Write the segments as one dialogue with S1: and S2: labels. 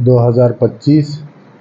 S1: 2025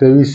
S1: 23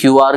S2: QR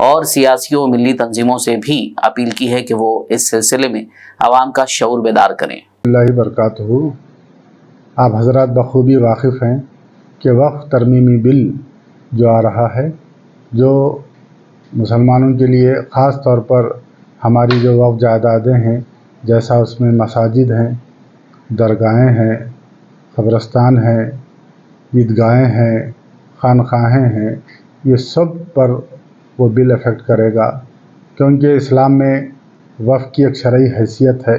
S2: اور سیاسی و ملی تنظیموں سے بھی اپیل کی ہے کہ وہ اس سلسلے میں عوام کا شعور بیدار کریں۔
S1: اللہ برکاتہ، آپ حضرات بخوبی واقف ہیں کہ وقف ترمیمی بل جو آ رہا ہے، جو مسلمانوں کے لیے خاص طور پر ہماری جو وقف جائیدادیں ہیں، جیسا اس میں مساجد ہیں، درگاہیں ہیں، قبرستان ہیں، عیدگاہیں ہیں، خانقاہیں ہیں، یہ سب پر وہ بل افیکٹ کرے گا، کیونکہ اسلام میں وقف کی ایک شرعی حیثیت ہے۔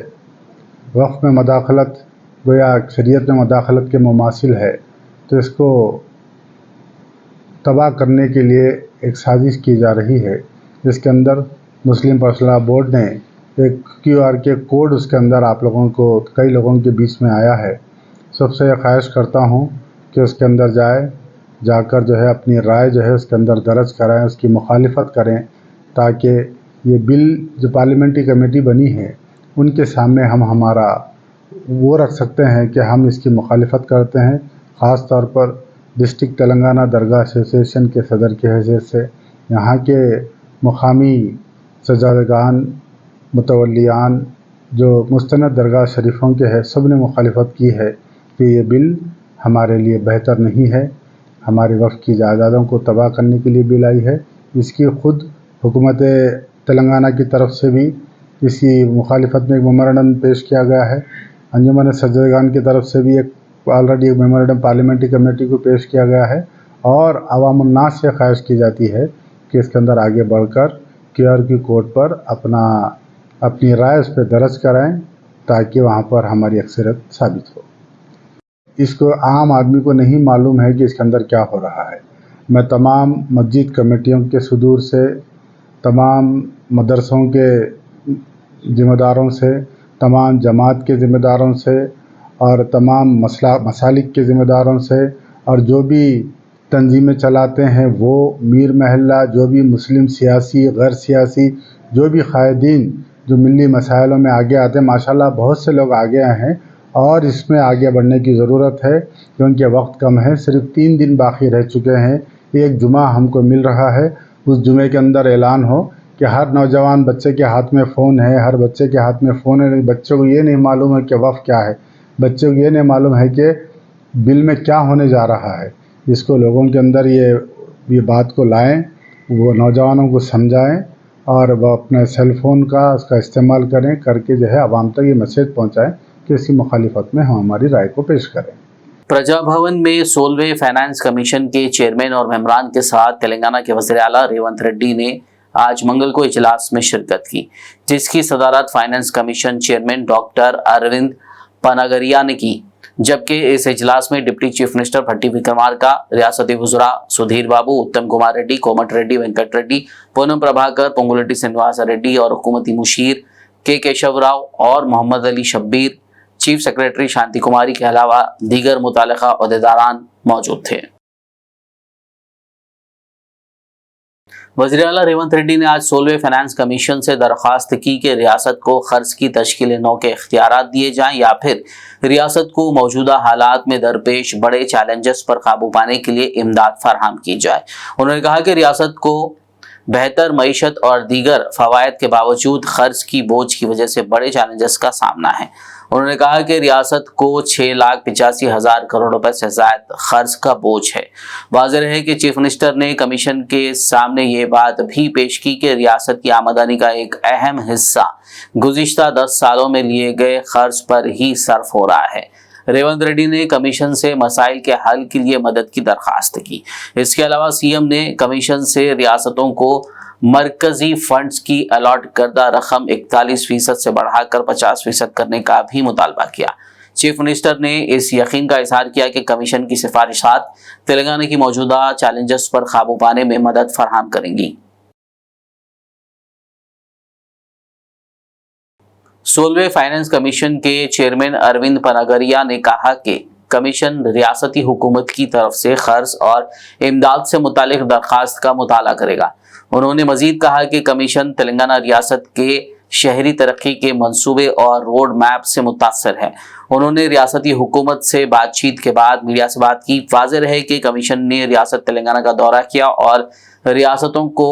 S1: وقف میں مداخلت گویا شریعت میں مداخلت کے مماثل ہے، تو اس کو تباہ کرنے کے لیے ایک سازش کی جا رہی ہے، جس کے اندر مسلم پرسنل بورڈ نے ایک QR کے کوڈ اس کے اندر آپ لوگوں کو کئی لوگوں کے بیچ میں آیا ہے۔ سب سے خواہش کرتا ہوں کہ اس کے اندر جا کر جو ہے اپنی رائے جو ہے اس کے اندر درج کرائیں، اس کی مخالفت کریں، تاکہ یہ بل جو پارلیمنٹری کمیٹی بنی ہے ان کے سامنے ہم ہمارا وہ رکھ سکتے ہیں کہ ہم اس کی مخالفت کرتے ہیں۔ خاص طور پر ڈسٹرکٹ تلنگانہ درگاہ ایسوسیشن کے صدر کی حیثیت سے یہاں کے مقامی سجادگان، متولیان جو مستند درگاہ شریفوں کے ہیں، سب نے مخالفت کی ہے کہ یہ بل ہمارے لیے بہتر نہیں ہے، ہمارے وقف کی جائیدادوں کو تباہ کرنے کے لیے بل آئی ہے۔ اس کی خود حکومت تلنگانہ کی طرف سے بھی اس کی مخالفت میں ایک میمورنڈم پیش کیا گیا ہے۔ انجمن سجادگان کی طرف سے بھی آلریڈی ایک میمورنڈم پارلیمنٹری کمیٹی کو پیش کیا گیا ہے، اور عوام الناس سے خواہش کی جاتی ہے کہ اس کے اندر آگے بڑھ کر QR کی کوڈ پر اپنی رائے اس پہ درج کرائیں، تاکہ وہاں پر ہماری اکثریت ثابت ہو۔ اس کو عام آدمی کو نہیں معلوم ہے کہ اس کے اندر کیا ہو رہا ہے۔ میں تمام مسجد کمیٹیوں کے صدور سے، تمام مدرسوں کے ذمہ داروں سے، تمام جماعت کے ذمہ داروں سے، اور تمام مسالک کے ذمہ داروں سے، اور جو بھی تنظیمیں چلاتے ہیں وہ میر محلہ، جو بھی مسلم سیاسی غیر سیاسی جو بھی قائدین جو ملی مسائلوں میں آگے آتے ہیں، ماشاءاللہ بہت سے لوگ آگے آئے ہیں، اور اس میں آگے بڑھنے کی ضرورت ہے، کیونکہ وقت کم ہے، صرف 3 دن باقی رہ چکے ہیں۔ ایک جمعہ ہم کو مل رہا ہے، اس جمعے کے اندر اعلان ہو کہ ہر نوجوان بچے کے ہاتھ میں فون ہے، ہر بچے کے ہاتھ میں فون ہے۔ بچوں کو یہ نہیں معلوم ہے کہ وقف کیا ہے، بچوں کو یہ نہیں معلوم ہے کہ بل میں کیا ہونے جا رہا ہے۔ اس کو لوگوں کے اندر یہ بات کو لائیں، وہ نوجوانوں کو سمجھائیں، اور وہ اپنے سیل فون کا اس کا استعمال کر کے جو ہے عوام تک یہ میسیج پہنچائیں کہ اس کی مخالفت میں ہم ہماری رائے کو پیش کریں۔
S2: پرجا بھون میں 16ویں فائنانس کمیشن کے چیئرمین اور ممبران کے ساتھ تلنگانہ کے وزیر اعلیٰ ریونت ریڈی نے آج منگل کو اجلاس میں شرکت کی، جس کی صدارت finance commission chairman doctor Arvind Panagariya نے کی، جبکہ اس اجلاس میں deputy chief minister Bhatti Vikramarka, ریاستی وزراء سدھیر بابو، اتم کمار ریڈی، کومٹ ریڈی، وینکٹ ریڈی، پونم پربھاکر، پونگولیٹی سرینواس ریڈی اور حکومتی مشیر کے کیشو راؤ اور محمد علی شبیر، چیف سیکریٹری شانتی کماری کے علاوہ دیگر متعلقہ عہدیداران موجود تھے۔ وزیر اعلیٰ ریونت ریڈی نے آج 16ویں فائنانس کمیشن سے درخواست کی کہ ریاست کو قرض کی تشکیل نو کے اختیارات دیے جائیں، یا پھر ریاست کو موجودہ حالات میں درپیش بڑے چیلنجز پر قابو پانے کے لیے امداد فراہم کی جائے۔ انہوں نے کہا کہ ریاست کو بہتر معیشت اور دیگر فوائد کے باوجود قرض کی بوجھ کی وجہ سے بڑے چیلنجز کا سامنا ہے۔ انہوں نے کہا کہ ریاست کو 6,85,000 کروڑ روپے سے زائد قرض کا بوجھ ہے۔ واضح ہے کہ چیف منسٹر نے کمیشن کے سامنے یہ بات بھی پیش کی کہ ریاست کی آمدنی کا ایک اہم حصہ گزشتہ 10 سالوں میں لیے گئے قرض پر ہی صرف ہو رہا ہے۔ ریونت ریڈی نے کمیشن سے مسائل کے حل کے لیے مدد کی درخواست کی۔ اس کے علاوہ سی ایم نے کمیشن سے ریاستوں کو مرکزی فنڈز کی الاٹ کردہ رقم 41% سے بڑھا کر 50% کرنے کا بھی مطالبہ کیا۔ چیف منسٹر نے اس یقین کا اظہار کیا کہ کمیشن کی سفارشات تلنگانہ کی موجودہ چیلنجز پر قابو پانے میں مدد فراہم کریں گی۔ 16ویں فائنانس کمیشن کے چیئرمین اروند پناگریا نے کہا کہ کمیشن ریاستی حکومت کی طرف سے قرض اور امداد سے متعلق درخواست کا مطالعہ کرے گا۔ انہوں نے مزید کہا کہ کمیشن تلنگانہ ریاست کے شہری ترقی کے منصوبے اور روڈ میپ سے متاثر ہے۔ انہوں نے ریاستی حکومت سے بات چیت کے بعد میڈیا سے بات کی۔ واضح رہے کہ کمیشن نے ریاست تلنگانہ کا دورہ کیا اور ریاستوں کو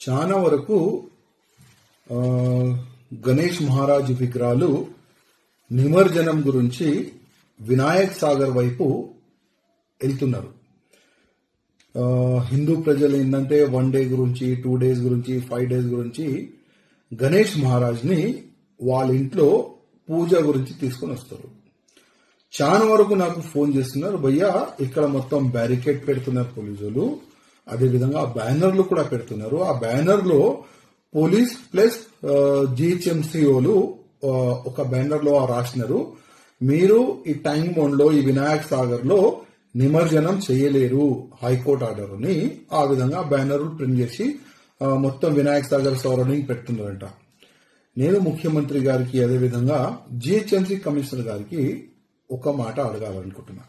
S3: చాలా వరకు గణేష్ మహారాజ్ విగ్రహాలు నిమజ్జనం గురించి వినాయక్ సాగర్ వైపు వెళ్తున్నారు. హిందూ ప్రజలు ఏంటంటే 1 డే గురించి 2 డేస్ గురించి 5 డేస్ గురించి గణేష్ మహారాజ్ ని వాళ్ళ ఇంట్లో పూజ గురించి తీసుకొని వస్తారు. చాలా వరకు నాకు ఫోన్ చేస్తున్నారు, భయ్యా ఇక్కడ మొత్తం బ్యారికేడ్ పెడుతున్నారు పోలీసులు, అదేవిధంగా బ్యానర్లు కూడా పెడుతున్నారు. ఆ బ్యానర్ లో పోలీస్ ప్లస్ జిహెచ్ఎంసీఓలు ఒక బ్యానర్ లో రాసినారు, మీరు ఈ ట్యాంక్ బండ్ లో ఈ వినాయక్ సాగర్ లో నిమజ్జనం చేయలేరు, హైకోర్టు ఆర్డర్ అని ఆ విధంగా బ్యానర్లు ప్రింట్ చేసి మొత్తం వినాయక్ సాగర్ సరౌండింగ్ పెడుతున్నారంట. నేను ముఖ్యమంత్రి గారికి అదేవిధంగా జిహెచ్ఎంసీ కమిషనర్ గారికి ఒక మాట అడగాలనుకుంటున్నా.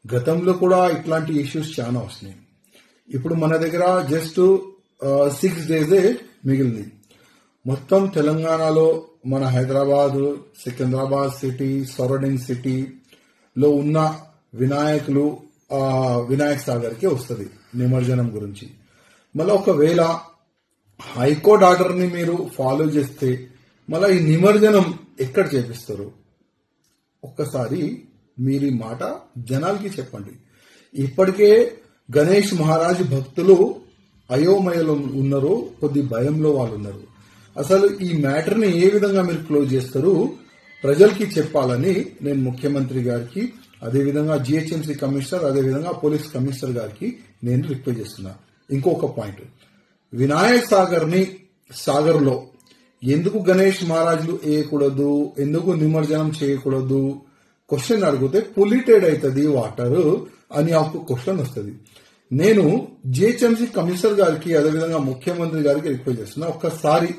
S3: గతంలో కూడా ఇట్లాంటి ఇష్యూస్ చాలా వస్తున్నాయి. ఇప్పుడు మన దగ్గర జస్ట్ 6 డేసే మిగిలింది. మొత్తం తెలంగాణలో మన హైదరాబాద్, సికింద్రాబాద్ సిటీ, సరౌండింగ్ సిటీలో ఉన్న వినాయకులు వినాయక్ సాగర్ కి వస్తుంది నిమజ్జనం గురించి. మళ్ళీ ఒకవేళ హైకోర్టు ఆర్డర్ ని మీరు ఫాలో చేస్తే మళ్ళీ ఈ నిమజ్జనం ఎక్కడ చేపిస్తారు? ఒక్కసారి మీరు ఈ మాట జనాలకి చెప్పండి. ఇప్పటికే గణేష్ మహారాజ్ భక్తులు అయోమయంలో ఉన్నారు, కొద్ది భయంలో వాళ్ళు ఉన్నారు. అసలు ఈ మ్యాటర్ ని ఏ విధంగా మీరు క్లోజ్ చేస్తారు ప్రజలకి చెప్పాలని నేను ముఖ్యమంత్రి గారికి, అదేవిధంగా జిహెచ్ఎంసీ కమిషనర్, అదేవిధంగా పోలీస్ కమిషనర్ గారికి నేను రిక్వెస్ట్ చేస్తున్నా. ఇంకొక పాయింట్, వినాయక్ సాగర్ లో ఎందుకు గణేష్ మహారాజులు వేయకూడదు, ఎందుకు నిమజ్జనం చేయకూడదు క్వశ్చన్ అడిగితే పొల్యూటెడ్ అవుతుంది వాటర్ అని ఒక క్వశ్చన్ వస్తుంది. నేను జిహెచ్ఎంసీ కమిషనర్ గారికి అదేవిధంగా ముఖ్యమంత్రి గారికి రిక్వెస్ట్ చేస్తున్నా, ఒక్కసారి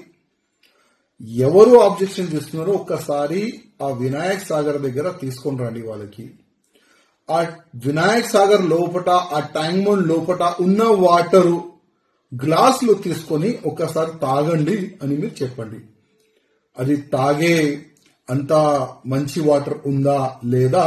S3: ఎవరు ఆబ్జెక్షన్ చేస్తున్నారో ఒక్కసారి ఆ వినాయక్ సాగర్ దగ్గర తీసుకొని రండి. వాళ్ళకి ఆ వినాయక్ సాగర్ లోపట, ఆ ట్యాంక్ బండ్ లోపట ఉన్న వాటరు గ్లాసులు తీసుకొని ఒక్కసారి తాగండి అని మీరు చెప్పండి. అది తాగే అంత మంచి వాటర్ ఉందా లేదా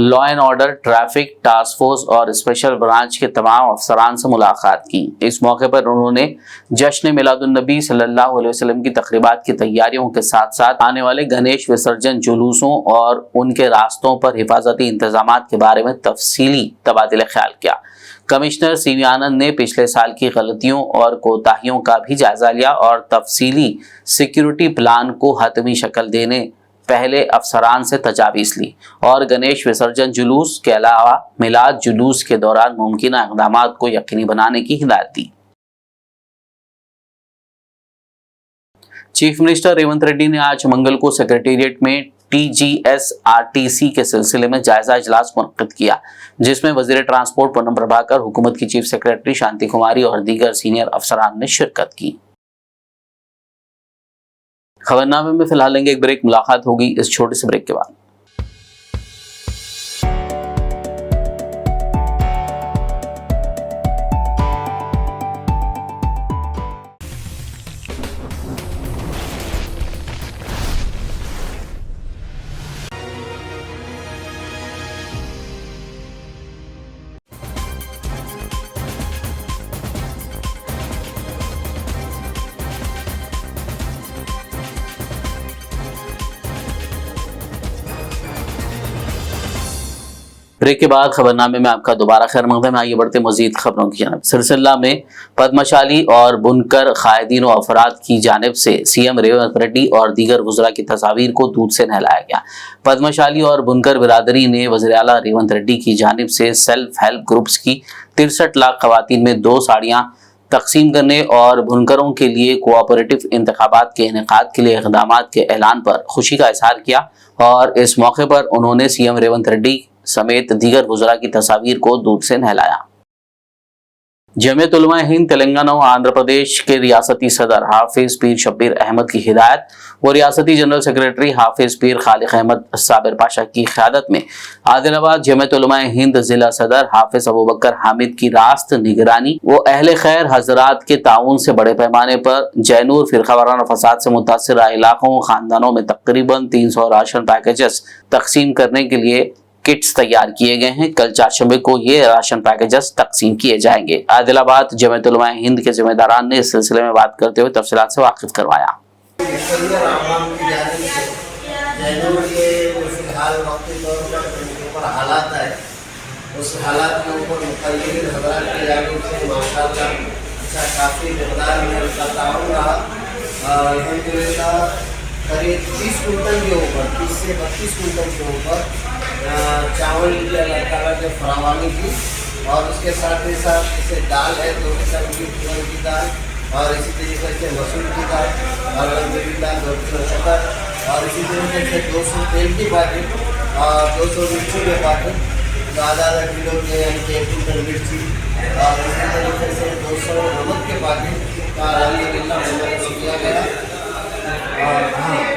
S2: law and order, traffic, task force اور اسپیشل برانچ کے تمام افسران سے ملاقات کی۔ اس موقع پر انہوں نے جشن میلاد النبی صلی اللہ علیہ وسلم کی تقریبات کی تیاریوں کے ساتھ ساتھ آنے والے گنیش وسرجن جلوسوں اور ان کے راستوں پر حفاظتی انتظامات کے بارے میں تفصیلی تبادلہ خیال کیا۔ کمشنر سی وی آنند نے پچھلے سال کی غلطیوں اور کوتاہیوں کا بھی جائزہ لیا اور تفصیلی سیکیورٹی پلان کو حتمی شکل دینے پہلے افسران سے تجاویز لی اور گنیش وسرجن جلوس کے علاوہ میلاد جلوس کے دوران ممکنہ اقدامات کو یقینی بنانے کی ہدایت دی۔ چیف منسٹر ریونت ریڈی نے آج منگل کو سیکریٹریٹ میں TGSRTC کے سلسلے میں جائزہ اجلاس منعقد کیا، جس میں وزیر ٹرانسپورٹ پونم پربھاکر، حکومت کی چیف سیکریٹری شانتی کماری اور دیگر سینئر افسران نے شرکت کی۔ خبرنامے میں فی الحال لیں گے ایک بریک، ملاقات ہوگی اس چھوٹے سے بریک کے بعد۔ بریک کے بعد خبرنامے میں آپ کا دوبارہ خیر مقدم ہے۔ آئیے بڑھتے مزید خبروں کی جانب۔ سلسلہ میں پدمشالی اور بنکر قائدین و افراد کی جانب سے CM ریونت ریڈی اور دیگر وزراء کی تصاویر کو دودھ سے نہلایا گیا۔ پدمشالی اور بنکر برادری نے وزیر اعلیٰ ریونت ریڈی کی جانب سے سیلف ہیلپ گروپس کی 63 لاکھ خواتین میں 2 ساڑیاں تقسیم کرنے اور بنکروں کے لیے کوآپریٹو انتخابات کے انعقاد کے لیے اقدامات کے اعلان پر خوشی کا اظہار کیا اور اس موقع پر انہوں نے CM ریونت ریڈی سمیت دیگر وزراء کی تصاویر کو دودھ سے نہلایا۔ جمعیت علماء ہند تلنگانہ و آندھرا پردیش کے ریاستی صدر حافظ پیر شبیر احمد کی ہدایت و ریاستی جنرل سیکریٹری حافظ پیر خالق احمد صابر پاشا کی قیادت میں عادل آباد جمعیت علماء ہند ضلع صدر حافظ ابوبکر حامد کی راست نگرانی و اہل خیر حضرات کے تعاون سے بڑے پیمانے پر جینور فرقہ وارانہ فساد سے متاثرہ علاقوں و خاندانوں میں تقریباً 300 راشن پیکیجز تقسیم کرنے کے لیے کٹس تیار کیے گئے ہیں۔ کل 4 شنبے کو یہ راشن پیکیجز تقسیم کیے جائیں گے۔ عادل آباد جمعیت علماء ہند کے ذمہ داران نے اس سلسلے میں بات کرتے ہوئے تفصیلات سے واقف کروایا۔
S4: حالات ہے اس حالات کے اوپر مقررین حضرات کی جانب سے ماشاءاللہ کافی مقدار میں اس کا تعاون رہا۔ الحمدللہ قریب 30 کنٹل کے اوپر 30 سے 32 کنٹل کے اوپر چاول کی اللہ تعالیٰ نے فراوانی کی اور اس کے ساتھ ہی ساتھ جیسے دال ہے 2 قسم کی تور کی دال اور اسی طریقے سے مسور کی دال اور الحمدللہ 2 کلو شکر اور اسی طریقے سے 200 تیل کی باٹل اور 200 مرچی کے باٹل جو آدھا کلو کے یعنی کہ 1 کنٹل مرچی اور اسی طریقے سے 200 نمک کے باٹل کا الحمدللہ منظور کیا گیا اور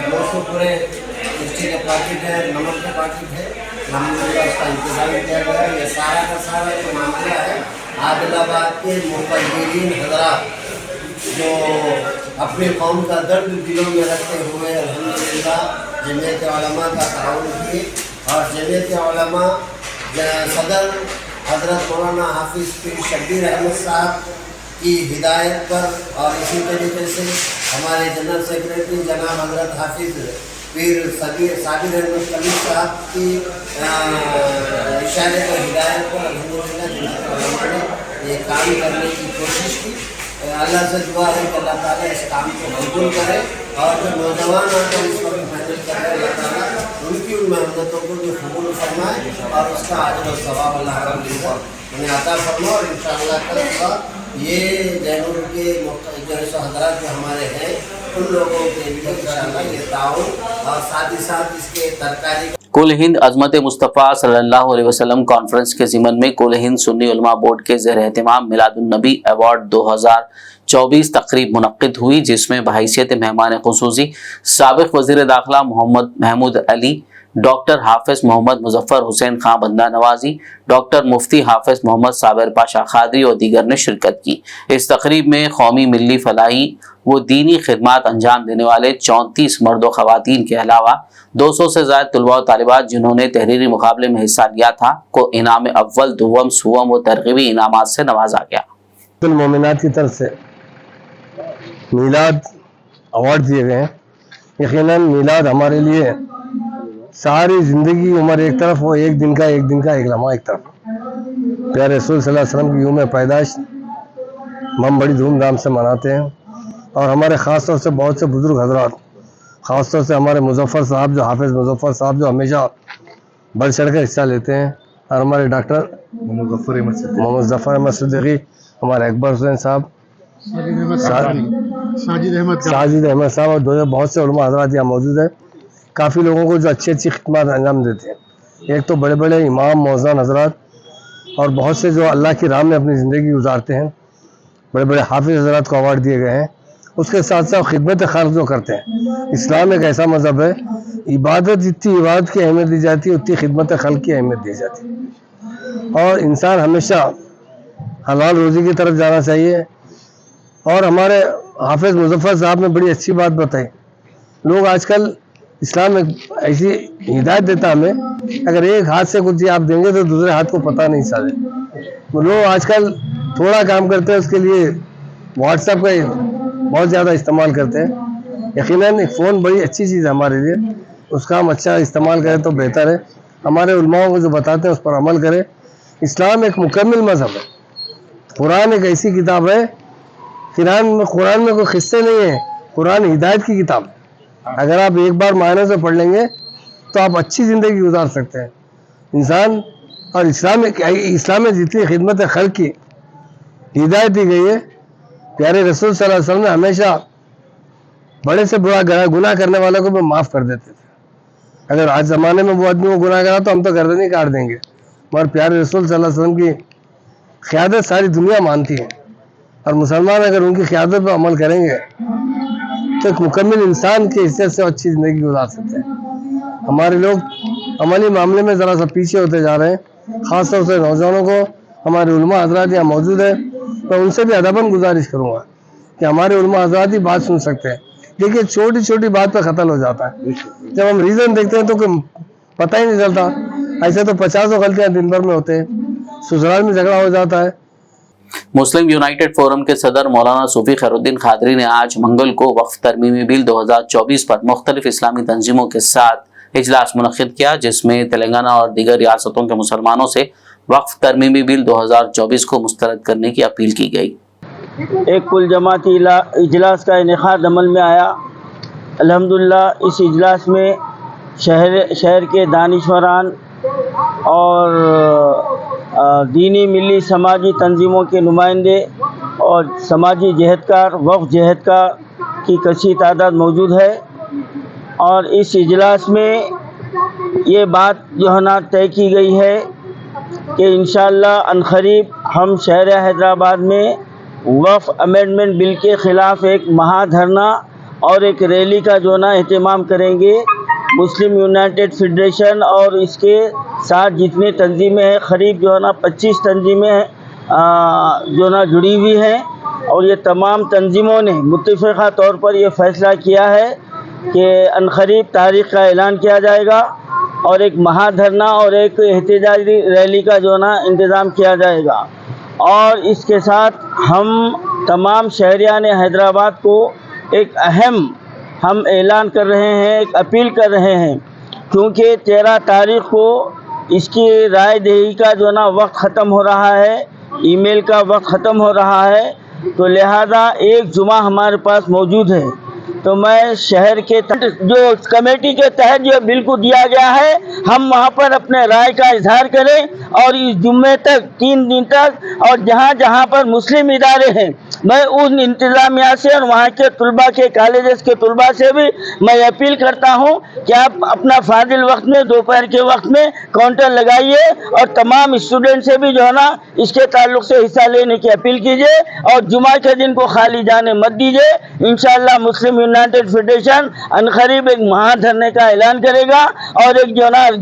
S4: 200 پورے مرچی کے پاکٹ ہے، نمک کے پاکٹ ہے، الحمدللہ اس کا انتظام کیا گیا۔ یہ سارا کا سارا جو معاملہ ہے عادل آباد کے مقررین حضرات جو اپنے قوم کا درد دلوں میں رکھتے ہوئے الحمدللہ جمعیت علماء کا تعاون کیے اور جمعیت علماء صدر حضرت مولانا حافظ پیر شبیر احمد صاحب کی ہدایت پر اور اسی طریقے سے ہمارے جنرل سیکریٹری جناب حضرت حافظ پیر صابر احمد کلیل صاحب کی اشارے پر ہدایت پر الحمدللہ جمعیت علماء نے یہ کام کرنے کی کوشش کی۔ اللہ سے دعا ہے کہ اللہ تعالیٰ اس کام کو قبول کرے اور جو نوجوان آ کر اس پر محنت کر رہے ہیں اللہ تعالیٰ ان کی ان محنتوں کو بھی قبول فرمائے اور اس کا اجر و ثواب اللہ رب العزت انہیں عطا فرمائے اور انشاءاللہ کل یہ جینور کے جو حضرات جو ہمارے ہیں ان لوگوں کے لیے انشاءاللہ یہ تعاون اور ساتھ ہی ساتھ اس کے ترکاری
S2: کل ہند عظمت مصطفیٰ صلی اللہ علیہ وسلم کانفرنس کے ضمن میں کل ہند سنی علماء بورڈ کے زیر اہتمام میلاد النبی ایوارڈ 2024 تقریب منعقد ہوئی، جس میں بحیثیت مہمان خصوصی سابق وزیر داخلہ محمد محمود علی، ڈاکٹر حافظ محمد مظفر حسین خان بندہ نوازی، ڈاکٹر مفتی حافظ محمد صابر پاشا قادری اور دیگر نے شرکت کی۔ اس تقریب میں قومی ملی فلاحی وہ دینی خدمات انجام دینے والے 34 مرد و خواتین کے علاوہ 200 سے زائد طلباء و طالبات جنہوں نے تحریری مقابلے میں حصہ لیا تھا کو انعام اول، دوم، سوم و ترغیبی انعامات سے نوازا گیا۔
S5: المومنات کی طرف سے میلاد ایوارڈ دیے گئے ہیں۔ یقیناً میلاد ہمارے لیے ساری زندگی عمر ایک طرف، وہ ایک دن کا ایک لمحہ ایک طرف۔ پیارے رسول صلی اللہ علیہ وسلم کی یوم پیدائش ہم بڑی دھوم دھام سے مناتے ہیں، اور ہمارے خاص طور سے بہت سے بزرگ حضرات، خاص طور سے ہمارے مظفر صاحب، جو حافظ مظفر صاحب، جو ہمیشہ بڑھ چڑھ کر حصہ لیتے ہیں، اور ہمارے ڈاکٹر محمد ظفر احمد صدیقی، ہمارے اکبر حسین صاحب، ساجد احمد صاحب، اور بہت سے علماء حضرات یہاں موجود ہیں۔ کافی لوگوں کو جو اچھی خدمات انجام دیتے ہیں، ایک تو بڑے بڑے امام موزان حضرات، اور بہت سے جو اللہ کی راہ میں اپنی زندگی گزارتے ہیں، بڑے بڑے حافظ حضرات کو ایوارڈ دیے گئے ہیں۔ اس کے ساتھ ساتھ خدمت خلق جو کرتے ہیں۔ اسلام ایک ایسا مذہب ہے، عبادت جتنی عبادت کی اہمیت دی جاتی ہے اتنی خدمت خلق کی اہمیت دی جاتی ہے، اور انسان ہمیشہ حلال روزی کی طرف جانا چاہیے۔ اور ہمارے حافظ مظفر صاحب نے بڑی اچھی بات بتائی، لوگ آج کل اسلام ایک ایسی ہدایت دیتا ہمیں، اگر ایک ہاتھ سے کچھ آپ دیں گے تو دوسرے ہاتھ کو پتہ نہیں چلے۔ لوگ آج کل تھوڑا کام کرتے ہیں، اس کے لیے واٹس ایپ کا بہت زیادہ استعمال کرتے ہیں۔ یقیناً ایک فون بڑی اچھی چیز ہے ہمارے لیے، اس کا ہم اچھا استعمال کریں تو بہتر ہے۔ ہمارے علماء کو جو بتاتے ہیں اس پر عمل کریں۔ اسلام ایک مکمل مذہب ہے۔ قرآن ایک ایسی کتاب ہے، قرآن میں کوئی قصے نہیں ہیں، قرآن ہدایت کی کتاب ہے۔ اگر آپ ایک بار معنی سے پڑھ لیں گے تو آپ اچھی زندگی گزار سکتے ہیں انسان۔ اور اسلام میں جتنی خدمت خلق کی ہدایت دی گئی ہے، پیارے رسول صلی اللہ علیہ وسلم نے ہمیشہ بڑے سے بڑا گناہ کرنے والوں کو بھی معاف کر دیتے تھے۔ اگر آج زمانے میں وہ آدمی کو گناہ کرا تو ہم تو گردن ہی کاٹ دیں گے، مگر پیارے رسول صلی اللہ علیہ وسلم کی قیادت ساری دنیا مانتی ہے، اور مسلمان اگر ان کی قیادت پہ عمل کریں گے تو ایک مکمل انسان کی حیثیت سے اچھی زندگی گزار سکتے ہیں۔ ہمارے لوگ عملی معاملے میں ذرا سا پیچھے ہوتے جا رہے ہیں، خاص طور سے نوجوانوں کو۔ ہمارے علماء حضرات یہاں موجود ہیں، میں ان سے بھی ادباً گزارش کروں گا کہ ہمارے علماء حضرات ہی بات سن سکتے ہیں۔ دیکھیے چھوٹی چھوٹی بات پہ قتل ہو جاتا ہے، جب ہم ریزن دیکھتے ہیں تو کوئی پتہ ہی نہیں چلتا۔ ایسے تو 50 غلطیاں دن بھر میں ہوتے ہیں، سسرال میں جھگڑا ہو جاتا ہے۔
S2: مسلم یونائٹڈ فورم کے صدر مولانا صوفی خیر الدین قادری نے آج منگل کو وقف ترمیمی بل 2024 پر مختلف اسلامی تنظیموں کے ساتھ اجلاس منعقد کیا، جس میں تلنگانہ اور دیگر ریاستوں کے مسلمانوں سے وقف ترمیمی بل 2024 کو مسترد کرنے کی اپیل کی گئی۔
S6: ایک کل جماعتی اجلاس کا انعقاد عمل میں آیا۔ الحمدللہ اس اجلاس میں شہر کے دانشوران اور دینی ملی سماجی تنظیموں کے نمائندے اور سماجی جہدکار، وقف جہدکار کی کثیر تعداد موجود ہے، اور اس اجلاس میں یہ بات جو ہے نا طے کی گئی ہے کہ انشاءاللہ عنقریب ہم شہر حیدرآباد میں وقف امینڈمنٹ بل کے خلاف ایک مہا دھرنا اور ایک ریلی کا جو نا اہتمام کریں گے۔ مسلم یونائٹڈ فیڈریشن اور اس کے ساتھ جتنے تنظیمیں ہیں، قریب جو ہے نا 25 تنظیمیں جو نا جڑی ہوئی ہیں، اور یہ تمام تنظیموں نے متفقہ طور پر یہ فیصلہ کیا ہے کہ عنقریب تاریخ کا اعلان کیا جائے گا، اور ایک مہا دھرنا اور ایک احتجاجی ریلی کا جو نا انتظام کیا جائے گا۔ اور اس کے ساتھ ہم تمام شہریان حیدرآباد کو ایک اہم ہم اعلان کر رہے ہیں، ایک اپیل کر رہے ہیں، کیونکہ 13 تاریخ کو اس کی رائے دہی کا جو نا وقت ختم ہو رہا ہے، ای میل کا وقت ختم ہو رہا ہے، تو لہذا ایک جمعہ ہمارے پاس موجود ہے۔ تو میں شہر کے جو کمیٹی کے تحت جو بل کو دیا گیا ہے، ہم وہاں پر اپنے رائے کا اظہار کریں، اور اس جمعے تک 3 دن تک، اور جہاں جہاں پر مسلم ادارے ہیں، میں ان انتظامیہ سے اور وہاں کے طلباء کے کالجز کے طلباء سے بھی میں اپیل کرتا ہوں کہ آپ اپنا فاضل وقت میں، دوپہر کے وقت میں کاؤنٹر لگائیے، اور تمام اسٹوڈنٹ سے بھی جو ہے نا اس کے تعلق سے حصہ لینے کی اپیل کیجیے، اور جمعہ کے دن کو خالی جانے مت دیجیے۔ انشاءاللہ مسلم یونائٹڈ فیڈریشن عنقریب ایک مہا دھرنے کا اعلان کرے گا، اور ایک جو ہے نا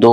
S2: 2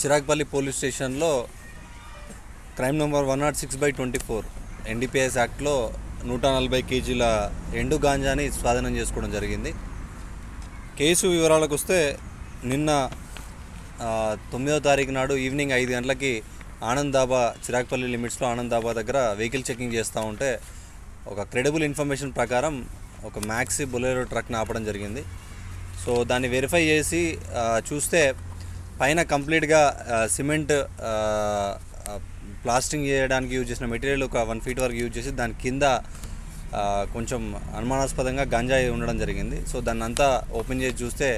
S7: చిరాగ్పల్లి పోలీస్ స్టేషన్లో క్రైమ్ నెంబర్ 106/24 NDPS యాక్ట్లో 140 కేజీల ఎండు గాంజాని స్వాధీనం చేసుకోవడం జరిగింది. కేసు వివరాలకు వస్తే నిన్న 9వ తారీఖు నాడు ఈవినింగ్ 5 గంటలకి ఆనంద్ దాబా చిరాగ్పల్లి లిమిట్స్లో ఆనంద్ దాబా దగ్గర వెహికల్ చెకింగ్ చేస్తూ ఉంటే ఒక క్రెడిబుల్ ఇన్ఫర్మేషన్ ప్రకారం ఒక మ్యాక్సీ బొలెరో ట్రక్ని ఆపడం జరిగింది. సో దాన్ని వెరిఫై చేసి చూస్తే పైన కంప్లీట్గా సిమెంట్ ప్లాస్టింగ్ చేయడానికి యూజ్ చేసిన మెటీరియల్ ఒక 1 ఫీట్ వరకు యూజ్ చేసి దాని కింద కొంచెం అనుమానాస్పదంగా గంజాయి ఉండడం జరిగింది. సో దాన్ని అంతా ఓపెన్ చేసి చూస్తే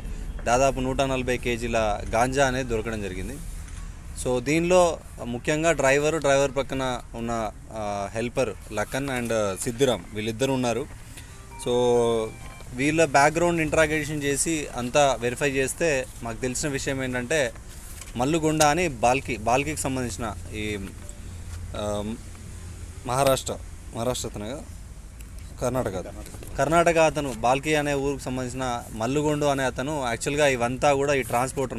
S7: దాదాపు 140 కేజీల గాంజా అనేది దొరకడం జరిగింది. సో దీనిలో ముఖ్యంగా డ్రైవర్ పక్కన ఉన్న హెల్పర్ లక్కన్ అండ్ సిద్ధిరామ్ వీళ్ళిద్దరు ఉన్నారు. సో వీళ్ళ బ్యాక్గ్రౌండ్ ఇంట్రాగేషన్ చేసి అంతా వెరిఫై చేస్తే మాకు తెలిసిన విషయం ఏంటంటే మల్లుగొండ అని బాల్కీకి సంబంధించిన ఈ మహారాష్ట్ర అతను కర్ణాటక అతను బాల్కీ అనే ఊరికి సంబంధించిన మల్లుగొండ అనే అతను యాక్చువల్గా ఇవంతా కూడా ఈ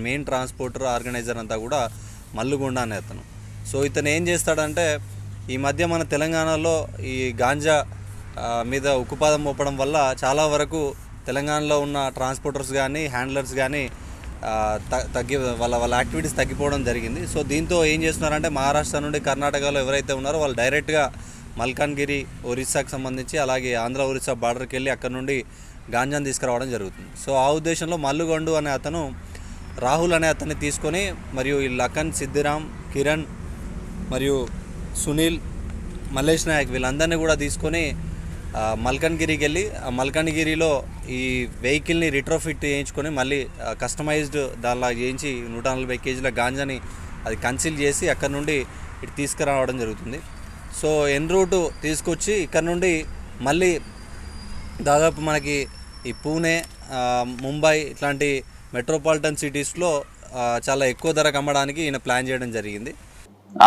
S7: మెయిన్ ట్రాన్స్పోర్టర్ ఆర్గనైజర్ అంతా కూడా మల్లుగొండ అనే అతను. సో ఇతను ఏం చేస్తాడంటే ఈ మధ్య మన తెలంగాణలో ఈ గాంజా మీద ఉక్కుపాదం మోపడం వల్ల చాలా వరకు తెలంగాణలో ఉన్న ట్రాన్స్పోర్టర్స్ కానీ హ్యాండ్లర్స్ కానీ వాళ్ళ యాక్టివిటీస్ తగ్గిపోవడం జరిగింది. సో దీంతో ఏం చేస్తున్నారంటే మహారాష్ట్ర నుండి కర్ణాటకలో ఎవరైతే ఉన్నారో వాళ్ళు డైరెక్ట్గా మల్కాన్గిరి ఒరిస్సాకి సంబంధించి అలాగే ఆంధ్ర ఒరిస్సా బార్డర్కి వెళ్ళి అక్కడ నుండి గాంజాను తీసుకురావడం జరుగుతుంది. సో ఆ ఉద్దేశంలో మల్లుగొండు అనే అతను రాహుల్ అనే అతన్ని తీసుకొని మరియు ఈ లఖన్, సిద్ధిరామ్, కిరణ్ మరియు సునీల్, మల్లేష్ నాయక్ వీళ్ళందరినీ కూడా తీసుకొని మల్కన్గిరికి వెళ్ళి మల్కన్గిరిలో ఈ వెహికల్ని రిట్రోఫిట్ చేయించుకొని మళ్ళీ కస్టమైజ్డ్ దానిలా చేయించి 140 కేజీల గాంజాని అది కన్సిల్ చేసి అక్కడ నుండి ఇటు తీసుకురావడం జరుగుతుంది. సో ఎన్ రూట్ తీసుకొచ్చి ఇక్కడ నుండి మళ్ళీ దాదాపు మనకి ఈ పూణే, ముంబై ఇట్లాంటి మెట్రోపాలిటన్ సిటీస్లో చాలా ఎక్కువ ధరకు అమ్మడానికి ఈయన ప్లాన్ చేయడం జరిగింది.